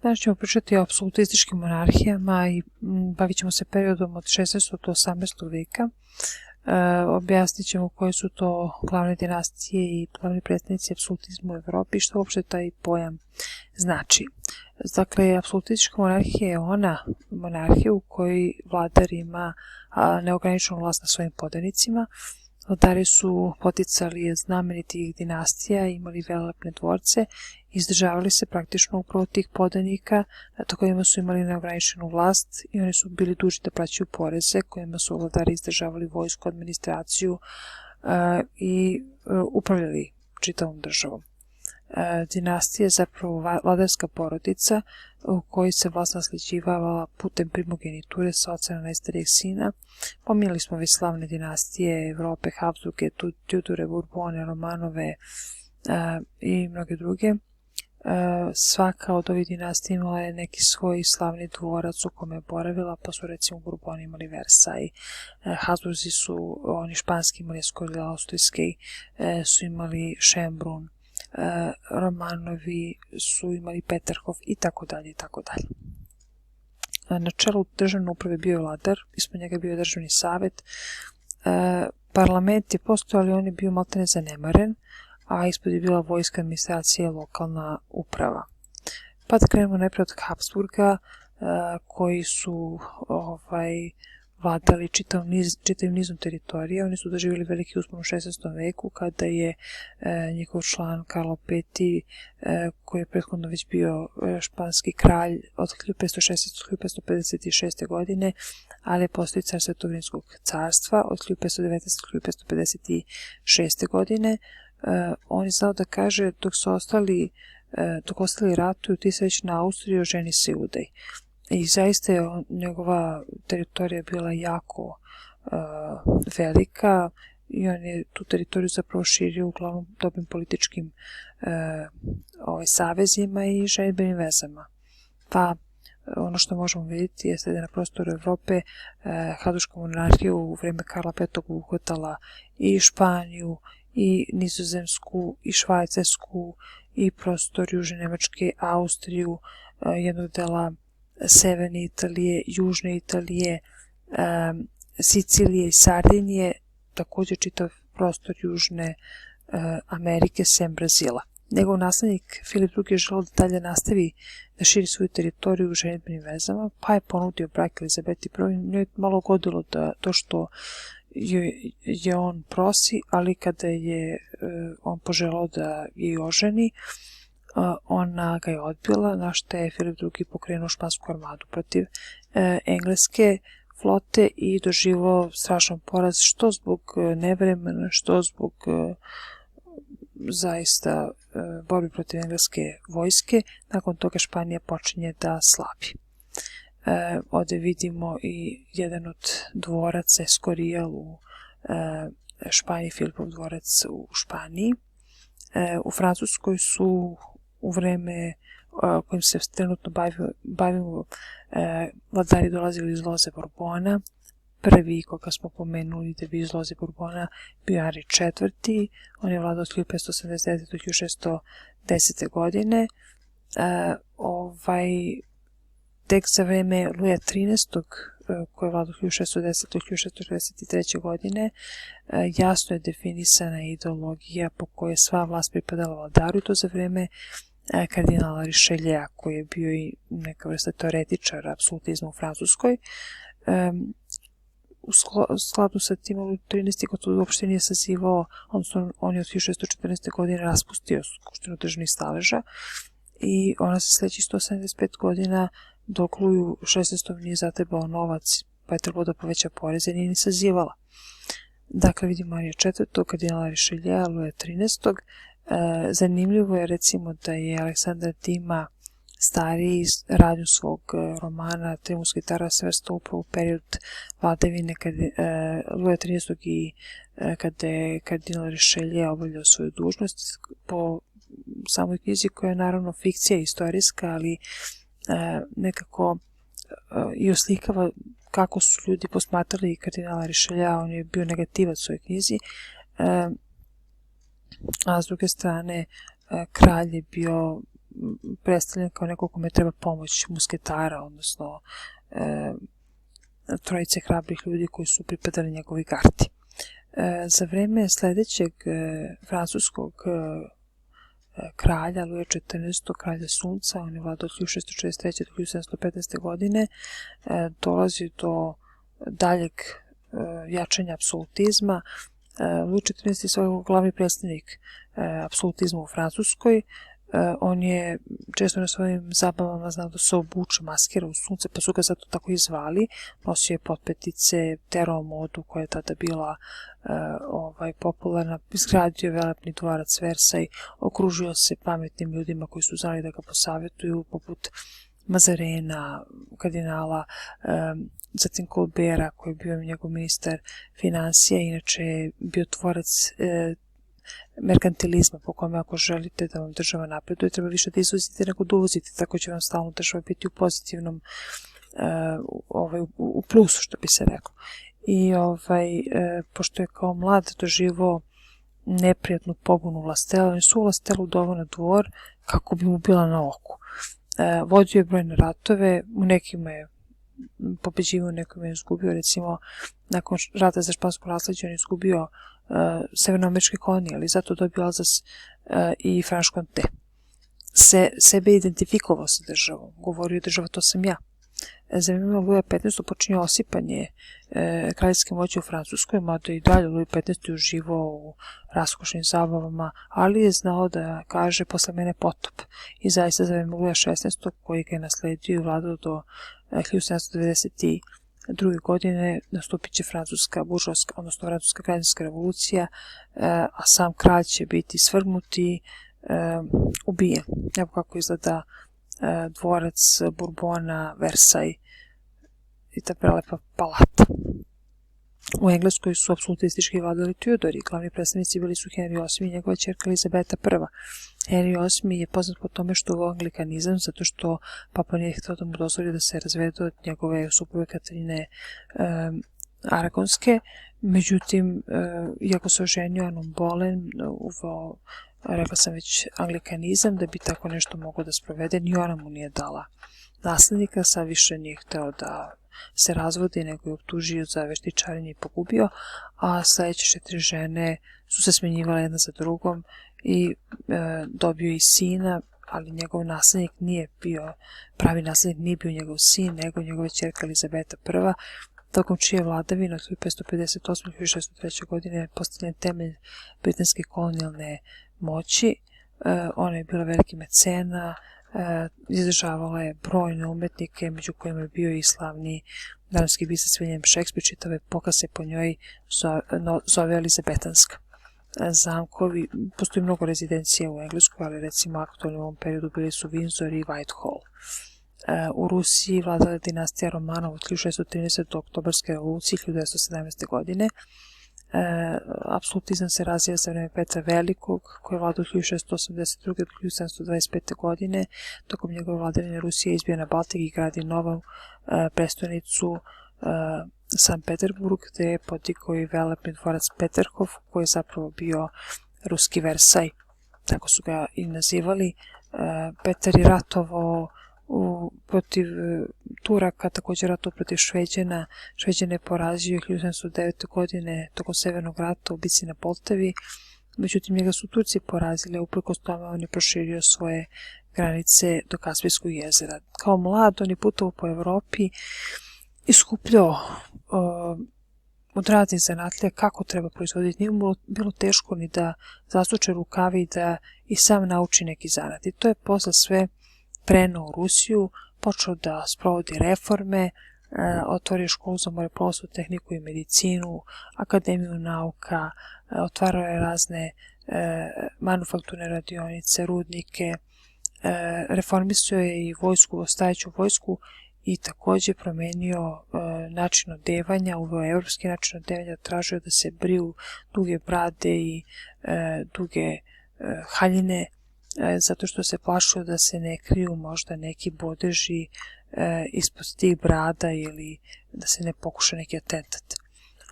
Danas ćemo pričati o apsolutističkim monarhijama i bavit ćemo se periodom od 16. do 18. veka. Objasnit ćemo koje su to glavne dinastije i glavni predstavnici apsolutizma u Evropi i što uopšte taj pojam znači. Dakle, apsolutistička monarhija je ona monarhija u kojoj vladar ima neograničenu vlast na svojim podanicima. Vladari su poticali znamenitih dinastija, imali velelepne dvorce, izdržavali se praktično upravo tih podanika, to kojima su imali neograničenu vlast i oni su bili dužni da plaćaju poreze, kojima su vladari izdržavali vojsku, administraciju i upravljali čitavom državom. Dinastija je zapravo vladarska porodica u kojoj se vlast nasljeđivala putem primogeniture sa oca na najstarijeg sina. Pominjali smo već slavne dinastije Evrope, Habsburge, Tudore, Bourbone, Romanove i mnoge druge. Svaka od ovih dinastija imala je neki svoj slavni dvorac u kome je boravila, pa su recimo Bourboni imali Versailles, Habsburzi su, oni španski imali Escorial, austrijski su imali Schönbrunn, Romanovi su imali Peterhof i tako dalje i tako dalje. Na čelu državne uprave bio je vladar, ispod njega bio je državni savjet. Parlament je postojao, ali on je bio maltene zanemaren, a ispod je bila vojska, administracija i lokalna uprava. Pa da krenemo najprej od Habsburga, koji su vladali čitavim nizom teritorija. Oni su doživjeli veliki uspon u 16. veku kada je njihov član Karlo V, koji je prethodno već bio španski kralj od 1516. do 1556. godine, ali je postao car Svetovrinskog carstva od 1519. do 1556. godine. On je znao da kaže dok ostali ratuju, ti se već na Austriju, ženi se udaj. I zaista je njegova teritorija bila jako velika i on je tu teritoriju zapravo širio uglavnom dobrim političkim savezima i ženidbenim vezama. Pa ono što možemo vidjeti jeste da je na prostoru Evrope Habsburška monarhija u vreme Karla V uhvatala i Španiju, i Nizozemsku, i Švajcarsku, i prostor Južne Nemačke, Austriju, jednog dela Severne Italije, Južne Italije, Sicilije i Sardinije, također čitav prostor Južne Amerike sem Brazila. Njegov naslednik Filip II je želeo da dalje nastavi da širi svoju teritoriju u ženidbenim vezama, pa je ponudio brak Elizabeti I. Njoj je malo godilo da to što je on prosi, ali kada je on poželao da je oženi, ona ga je odbila, na što je Filip II pokrenuo špansku armadu protiv engleske flote i doživao strašan poraz, što zbog nevremena, što zbog zaista borbi protiv engleske vojske. Nakon toga Španija počinje da slabi. Ovdje vidimo i jedan od dvoraca Escorial u Španiji, Filipov dvorac u Španiji. U Francuskoj su u vreme kojim se trenutno bavimo vladari dolazili iz loze Bourbona. Prvi koga smo pomenuli da bi iz loze Bourbona bio Henri IV. On je vladao od 1589. do 1610. godine. Tek za vreme Luja XIII, koji je vladao od 1610. do 1643. godine, jasno je definisana ideologija po kojoj je sva vlast pripadala vladaru, i to za vreme kardinala Richelieu, koji je bio i neka vrsta teoretičara apsolutizma u Francuskoj. U skladu sa tim, Luj XIII gotovo uopšte nije sazivao, odnosno on je od 1614. godine raspustio Skupštinu državnih staleža i ona se sledeći 175 godina dok Luju XVI nije zatrebao novac, pa je trebalo da poveća poreze, nije ni sazivala. Dakle, vidimo Henrija IV, kardinala Richelieu, Luja XIII. Zanimljivo je recimo da je Aleksandar Dima stariji radnju svog romana Tri musketara svrstao upravo u period vladavine Luja XIII i kada je kardinal Richelieu obavljao svoju dužnost po samoj knjizi, koja je naravno fikcija istorijska, ali nekako i oslikava kako su ljudi posmatrali kardinala Richelieu. On je bio negativac u svojoj knjizi, a s druge strane kralj je bio predstavljen kao neko kome treba pomoć musketara, odnosno trojice hrabrih ljudi koji su pripadali njegovi gardi. Za vreme sledećeg francuskog kralja, Luja XIV, kralja sunca, on je vladao od 1643. do 1715. godine, dolazi do daljeg jačanja apsolutizma. Luj XIV je svoj glavni predstavnik apsolutizma u Francuskoj. On je često na svojim zabavama znao da se obuče, maskira u sunce, pa su ga zato tako i zvali. Nosio je potpetice, terao modu koja je tada bila popularna, izgradio je velepni dvorac Versaj, okružio se pametnim ljudima koji su znali da ga posavjetuju, poput Mazarena, kardinala, zatim Colberta koji je bio njegov ministar financija, inače je bio tvorac merkantilizma po kome ako želite da vam država napreduje treba više da izvozite nego da uvozite, tako će vam stalno država biti u pozitivnom, u plusu što bi se reklo. I pošto je kao mlad doživao neprijatnu pobunu vlastela, on je su vlastelu doveo na dvor kako bi mu bila na oku. Vodio je brojne ratove, u nekima je pobeđivao, nekima je izgubio, recimo nakon rata za špansko nasleđe on je izgubio severnoameričke kolonije, ali zato dobio Alzas i Franche-Comté. Sebe identifikovao sa državom, govorio država to sam ja. Za vreme Luja XV počinje osipanje kraljevske moći u Francuskoj, mada i dalje Luj XV uživao u raskošnim zabavama, ali je znao da kaže posle mene potop. I zaista za vreme Luja XVI, koji ga je nasledio i vladao do 1792. godine, nastupit će francuska buržovska, odnosno francuska građanska revolucija, a sam kralj će biti svrgnut i ubijen. Evo kako izgleda dvorac Bourbona, Versaj i ta prelepa palata. U Engleskoj su apsolutistički vladali Tudori, glavni predstavnici bili su Henry VIII i njegova ćerka Elizabeta I. Henry VIII je poznat po tome što uveo anglikanizam, zato što papa nije htio da mu dozvoli da se razvede od njegove supruge Katarine Aragonske. Međutim, iako se oženio Anom Boleyn, uveo, rekla sam već, anglikanizam, da bi tako nešto moglo da sprovede, ni ona mu nije dala naslednika, sad više nije hteo da se razvodi, nego je optužio za veštičarenje i pogubio, a sledeće 4 žene su se smenjivale jedna za drugom i dobio i sina, ali njegov naslednik nije bio, pravi naslednik nije bio njegov sin, nego njegova ćerka Elizabeta I, tokom čije vladavine od 1558. i 1603. godine je postavljen temelj britanske kolonijalne moći. Ona je bila veliki mecena, izdržavala je brojne umetnike, među kojima je bio i slavni danski pisac William Shakespeare, čitave epoha se po njoj zove Elizabetanska. Zamkovi, postoji mnogo rezidencija u Engleskoj, ali recimo aktualni u ovom periodu bili su Windsor i Whitehall. U Rusiji vladala je dinastija Romanov od 1630. do oktobarske revolucije 1917. godine. Apsolutizam se razvija za vreme Petra Velikog, koji je vladao od 1682. do 1725. godine. Tokom njegove vladavine Rusija izbija na Baltik i gradi novu prestonicu Sankt Peterburg, gde je podigao i velepni dvorac Peterhof, koji je zapravo bio ruski Versaj, tako su ga i nazivali. Petar je ratovao protiv Turaka, također ratovao protiv Šveđana. Šveđane je porazio 1709. godine tokom Severnog rata u bici na Poltavi, međutim njega su Turci porazili, a uprkos tome on je proširio svoje granice do Kaspijskog jezera. Kao mlad on je putovao po Evropi i skupljao od raznih zanatlija kako treba proizvoditi. Nije mu bilo teško ni da zasuče rukavi i da i sam nauči neki zanat. I to je posle sve preneo u Rusiju, počeo da sprovodi reforme, otvorio školu za moreplovstvo, tehniku i medicinu, akademiju nauka, otvarao je razne manufakturne radionice, rudnike, reformisao je i vojsku, ostajeću vojsku i također promenio način odevanja, uveo evropski način odevanja, tražio da se briju duge brade i duge haljine, zato što se plašio da se ne kriju možda neki bodeži ispod tih brada ili da se ne pokuša neki atentat.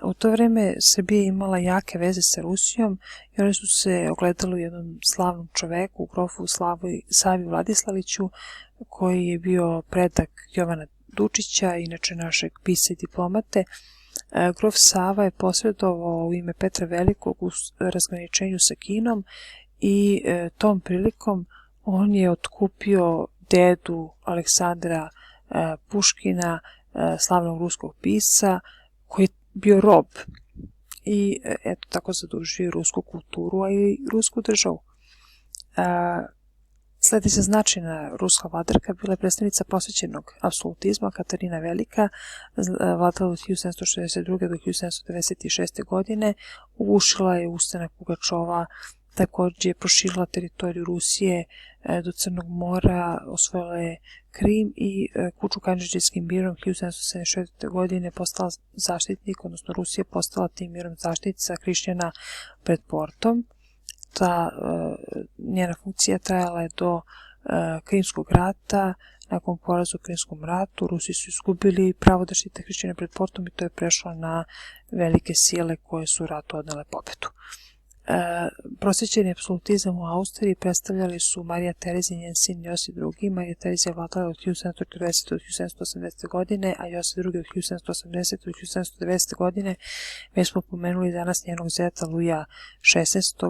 U to vreme Srbija je imala jake veze sa Rusijom i one su se ogledale u jednom slavnom čoveku, grofu Savi Vladislaviću, koji je bio predak Jovana Dučića, inače našeg pisca i diplomate. Grof Sava je posredovao u ime Petra Velikog u razgraničenju sa Kinom i tom prilikom on je otkupio dedu Aleksandra Puškina, slavnog ruskog pisca, koji je bio rob i eto tako zadužio rusku kulturu, a i rusku državu. Sledeća značajna ruska vladarka bila je predstavnica prosvećenog apsolutizma Katarina Velika, vladala od 1762. do 1796. godine, ugušila je ustanak Pugačova, također je proširila teritoriju Rusije do Crnog mora, osvojila je Krim i Kuču-Kandžidžijskim mirom 1774. godine postala zaštitnik, odnosno Rusija je postala tim mirom zaštitnica hrišćana pred portom. Ta njena funkcija trajala je do Krimskog rata. Nakon poraza u Krimskom ratu Rusi su izgubili pravo da štite hrišćane pred portom i to je prešlo na velike sile koje su u ratu odnele pobedu. Prosvećeni apsolutizam u Austriji predstavljali su Marija Terezija i njen sin Josip II. Marija Terezija je vladala od 1740. do 1780. godine, a Josip II. od 1780. do 1790. godine. Već smo pomenuli danas njenog zeta Luja XVI.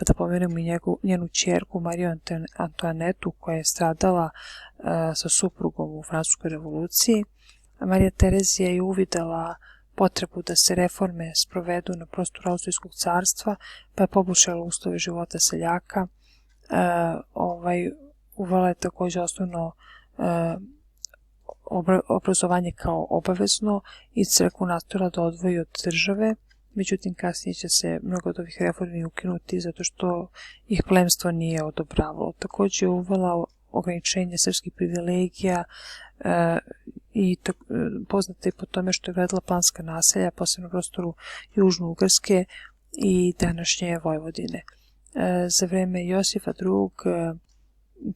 Da pomenemo i njenu ćerku Mariju Antoanetu, koja je stradala sa suprugom u Francuskoj revoluciji. Marija Terezija je uvidela potrebu da se reforme sprovedu na prostoru Austrijskog carstva, pa je poboljšala uslove života seljaka. Uvela je također osnovno obrazovanje kao obavezno i crkvu nastojala da odvoji od države, međutim kasnije će se mnogo od ovih reformi ukinuti zato što ih plemstvo nije odobravalo. Također je uvela ograničenje srpskih privilegija i poznata je po tome što je gradila planska naselja, posebno u prostoru Južno-Ugarske i današnje Vojvodine. Za vreme Josipa II.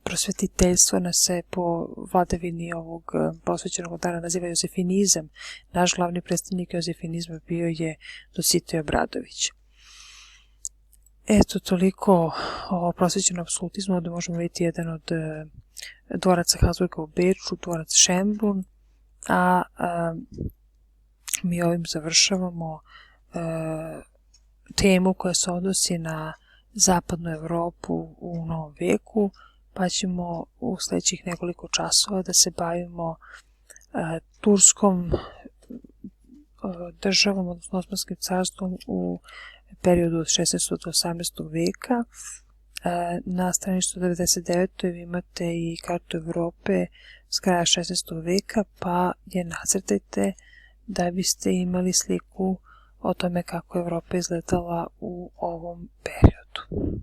Prosvetiteljstvo nas se po vladavini ovog prosvećenog vladara naziva jozefinizam. Naš glavni predstavnik jozefinizma bio je Dositej Obradović. Eto, toliko o prosvećenom apsolutizmu. Ovdje možemo vidjeti jedan od dvoraca Habsburga u Beču, dvorac Schönbrunn, a mi ovim završavamo temu koja se odnosi na zapadnu Evropu u novom veku, pa ćemo u sljedećih nekoliko časova da se bavimo turskom državom, odnosno Osmanskim carstvom u periodu od 16. do 18. veka. Na strani 199. vi imate i kartu Evrope s kraja 16. veka, pa je nacrtajte da biste imali sliku o tome kako Evropa izgledala u ovom periodu.